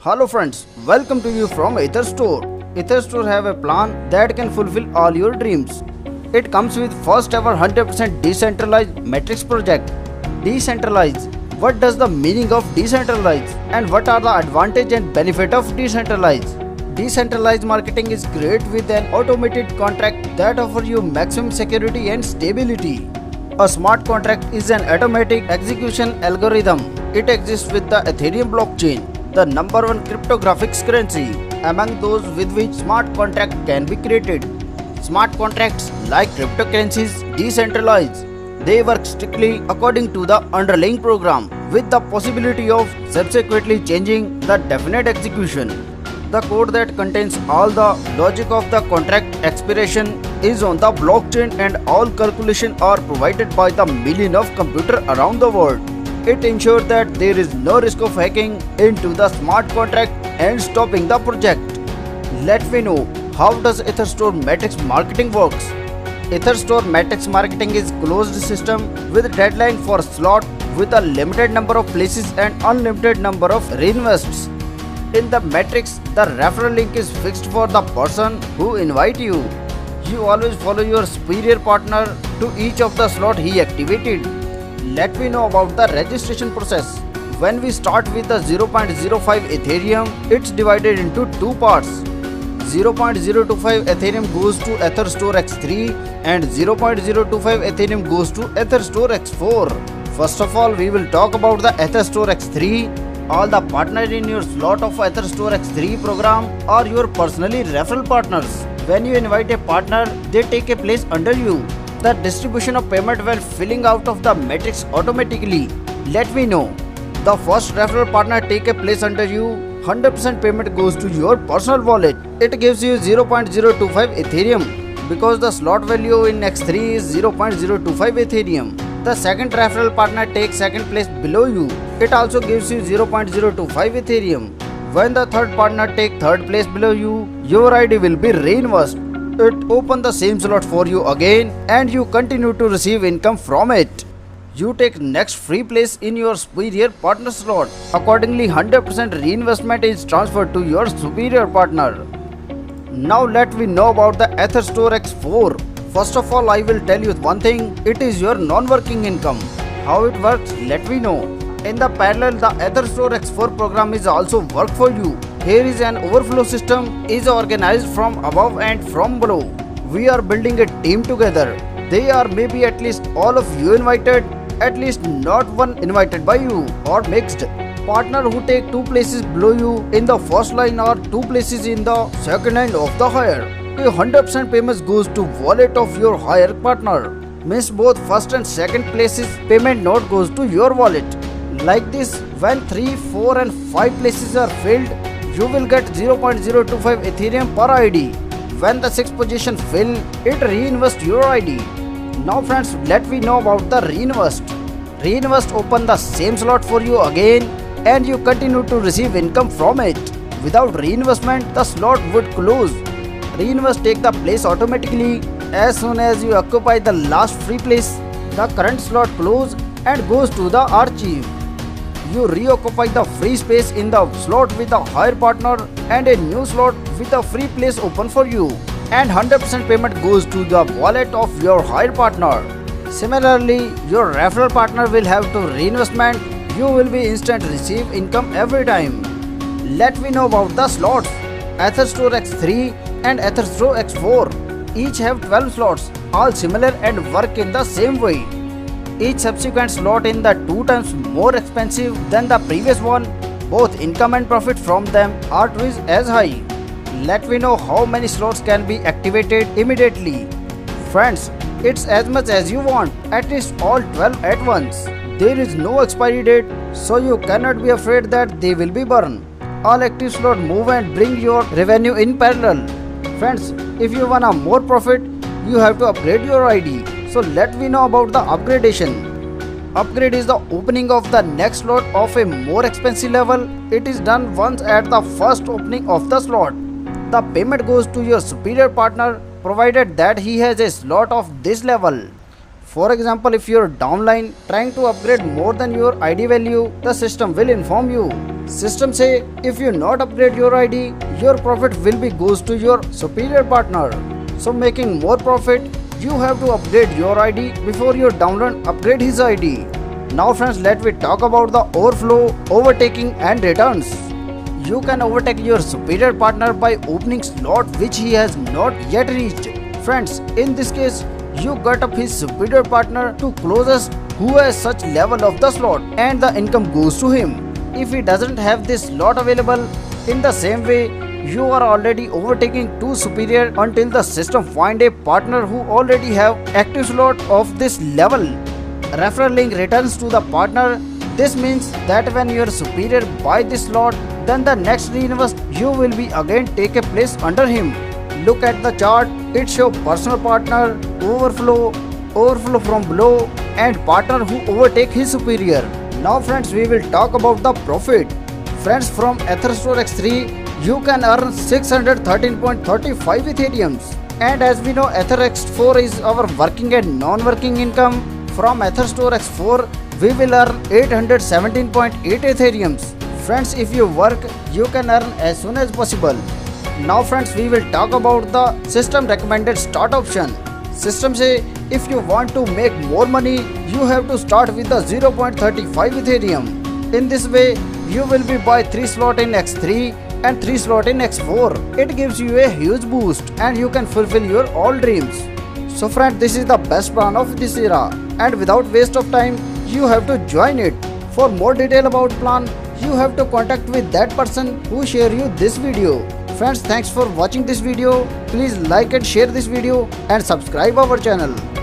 Hello friends, welcome to you from Ether Store. Ether Store have a plan that can fulfill all your dreams. It comes with first ever 100% decentralized matrix project. Decentralized. What does the meaning of decentralized and what are the advantage and benefit of decentralized? Decentralized marketing is great with an automated contract that offers you maximum security and stability. A smart contract is an automatic execution algorithm. It exists with the Ethereum blockchain, the number one cryptographic currency among those with which smart contract can be created. Smart contracts, like cryptocurrencies, decentralized. They work strictly according to the underlying program, with the possibility of subsequently changing the definite execution. The code that contains all the logic of the contract expiration is on the blockchain, and all calculations are provided by the millions of computers around the world. It ensures that there is no risk of hacking into the smart contract and stopping the project. Let me know, how does EtherStore Matrix marketing works? EtherStore Matrix marketing is closed system with deadline for slot with a limited number of places and unlimited number of reinvests. In the matrix, the referral link is fixed for the person who invite you. You always follow your superior partner to each of the slot he activated. Let me know about the registration process. When we start with the 0.05 Ethereum, it's divided into two parts. 0.025 Ethereum goes to EtherStore X3 and 0.025 Ethereum goes to EtherStore X4. First of all, we will talk about the EtherStore X3. All the partners in your slot of EtherStore X3 program are your personally referral partners. When you invite a partner, they take a place under you. The distribution of payment while filling out of the matrix automatically. Let me know. The first referral partner take a place under you. 100% payment goes to your personal wallet. It gives you 0.025 Ethereum because the slot value in X3 is 0.025 Ethereum. The second referral partner takes second place below you. It also gives you 0.025 Ethereum. When the third partner takes third place below you, your ID will be reinversed. It opens the same slot for you again and you continue to receive income from it. You take next free place in your superior partner slot. Accordingly, 100% reinvestment is transferred to your superior partner. Now let me know about the EtherStore X4. First of all, I will tell you one thing, it is your non-working income. How it works, let me know. In the parallel, the EtherStore X4 program is also work for you. Here is an overflow system is organized from above and from below. We are building a team together. They are maybe at least all of you invited, at least not one invited by you or mixed. Partner who take two places below you in the first line or two places in the second line of the higher. 100% payments goes to wallet of your higher partner. Means both first and second places payment not goes to your wallet. Like this, when 3, 4 and 5 places are filled, you will get 0.025 Ethereum per ID. When the 6th position fill, it reinvests your ID. Now friends, let me know about the reinvest. Reinvest open the same slot for you again and you continue to receive income from it. Without reinvestment, the slot would close. Reinvest take the place automatically. As soon as you occupy the last free place, the current slot close and goes to the archive. You reoccupy the free space in the slot with a higher partner and a new slot with a free place open for you. And 100% payment goes to the wallet of your higher partner. Similarly, your referral partner will have to reinvestment. You will be instant receive income every time. Let me know about the slots. EtherStore X3 and EtherStore X4 each have 12 slots, all similar and work in the same way. Each subsequent slot in the 2 times more expensive than the previous one. Both income and profit from them are twice as high. Let me know how many slots can be activated immediately. Friends, it's as much as you want, at least all 12 at once. There is no expiry date, so you cannot be afraid that they will be burned. All active slots move and bring your revenue in parallel. Friends, if you want a more profit, you have to upgrade your ID. So let me know about the upgradation. Upgrade is the opening of the next slot of a more expensive level. It is done once at the first opening of the slot. The payment goes to your superior partner provided that he has a slot of this level. For example, if you're downline trying to upgrade more than your ID value, the system will inform you. System say if you not upgrade your ID, your profit will be goes to your superior partner. So making more profit, you have to upgrade your ID before your downline upgrade his ID. Now friends, let me talk about the overflow, overtaking and returns. You can overtake your superior partner by opening slot which he has not yet reached. Friends, in this case, you got up his superior partner to closest who has such level of the slot and the income goes to him. If he doesn't have this slot available, in the same way, you are already overtaking two superior until the system find a partner who already have active slot of this level. Referral link returns to the partner. This means that when your superior buy this slot, then the next reinvest you will be again take a place under him. Look at the chart, it show personal partner, overflow, overflow from below and partner who overtake his superior. Now friends, we will talk about the profit. Friends, from Etherstore X3 you can earn 613.35 Ethereums. And as we know, Ether X4 is our working and non-working income. From Etherstore X4 we will earn 817.8 Ethereums. Friends, if you work, you can earn as soon as possible. Now friends, we will talk about the system recommended start option. System say if you want to make more money, you have to start with the 0.35 Ethereum. In this way, you will be buy 3 slot in X3 and 3 slot in X4. It gives you a huge boost and you can fulfill your all dreams. So friend, this is the best plan of this era, and without waste of time, you have to join it. For more detail about plan, you have to contact with that person who share you this video. Friends, thanks for watching this video. Please like and share this video and subscribe our channel.